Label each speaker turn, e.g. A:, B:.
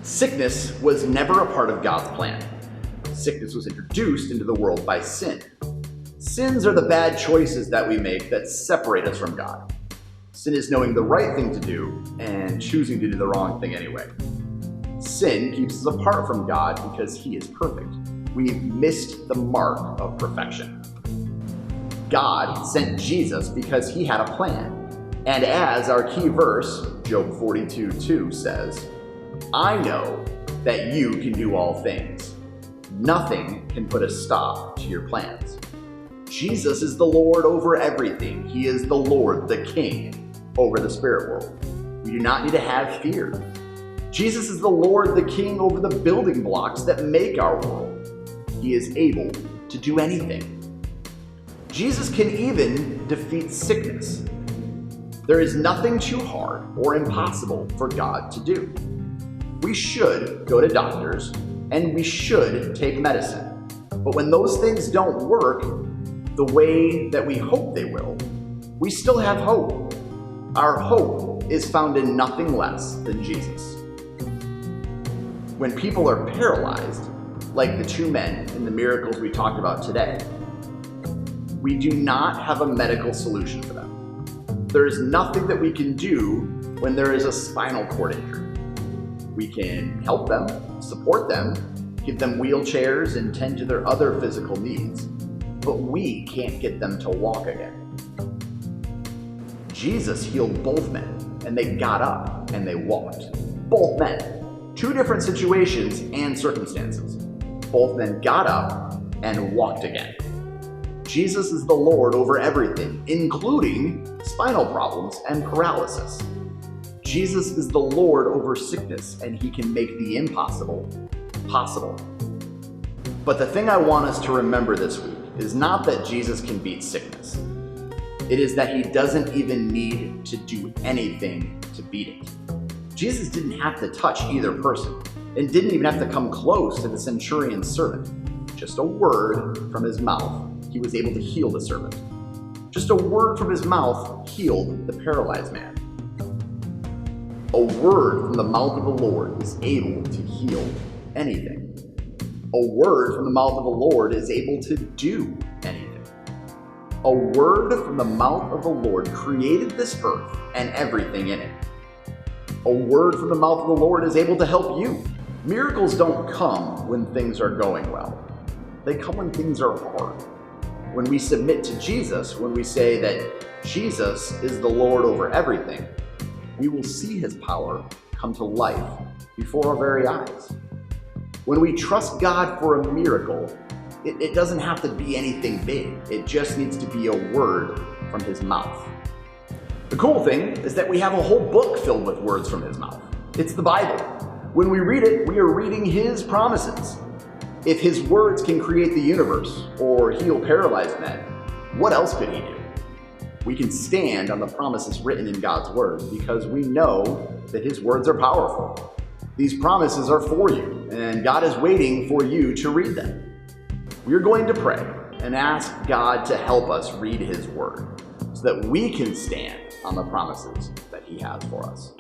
A: Sickness was never a part of God's plan. Sickness was introduced into the world by sin. Sins are the bad choices that we make that separate us from God. Sin is knowing the right thing to do and choosing to do the wrong thing anyway. Sin keeps us apart from God because He is perfect. We've missed the mark of perfection. God sent Jesus because He had a plan. And as our key verse, Job 42:2 says, I know that you can do all things. Nothing can put a stop to your plans. Jesus is the Lord over everything. He is the Lord, the King, over the spirit world. We do not need to have fear. Jesus is the Lord, the King, over the building blocks that make our world. He is able to do anything. Jesus can even defeat sickness. There is nothing too hard or impossible for God to do. We should go to doctors and we should take medicine. But when those things don't work the way that we hope they will, we still have hope. Our hope is found in nothing less than Jesus. When people are paralyzed, like the two men in the miracles we talked about today, we do not have a medical solution for them. There is nothing that we can do when there is a spinal cord injury. We can help them, support them, give them wheelchairs, and tend to their other physical needs, but we can't get them to walk again. Jesus healed both men, and they got up and they walked. Both men. Two different situations and circumstances. Both men got up and walked again. Jesus is the Lord over everything, including spinal problems and paralysis. Jesus is the Lord over sickness, and He can make the impossible possible. But the thing I want us to remember this week is not that Jesus can beat sickness. It is that He doesn't even need to do anything to beat it. Jesus didn't have to touch either person and didn't even have to come close to the centurion's servant. Just a word from His mouth, He was able to heal the servant. Just a word from His mouth healed the paralyzed man. A word from the mouth of the Lord is able to heal anything. A word from the mouth of the Lord is able to do anything. A word from the mouth of the Lord created this earth and everything in it. A word from the mouth of the Lord is able to help you. Miracles don't come when things are going well. They come when things are hard. When we submit to Jesus, when we say that Jesus is the Lord over everything, we will see His power come to life before our very eyes. When we trust God for a miracle, it doesn't have to be anything big. It just needs to be a word from His mouth. The cool thing is that we have a whole book filled with words from His mouth. It's the Bible. When we read it, we are reading His promises. If His words can create the universe or heal paralyzed men, what else could He do? We can stand on the promises written in God's Word because we know that His words are powerful. These promises are for you, and God is waiting for you to read them. We're going to pray and ask God to help us read His Word so that we can stand on the promises that He has for us.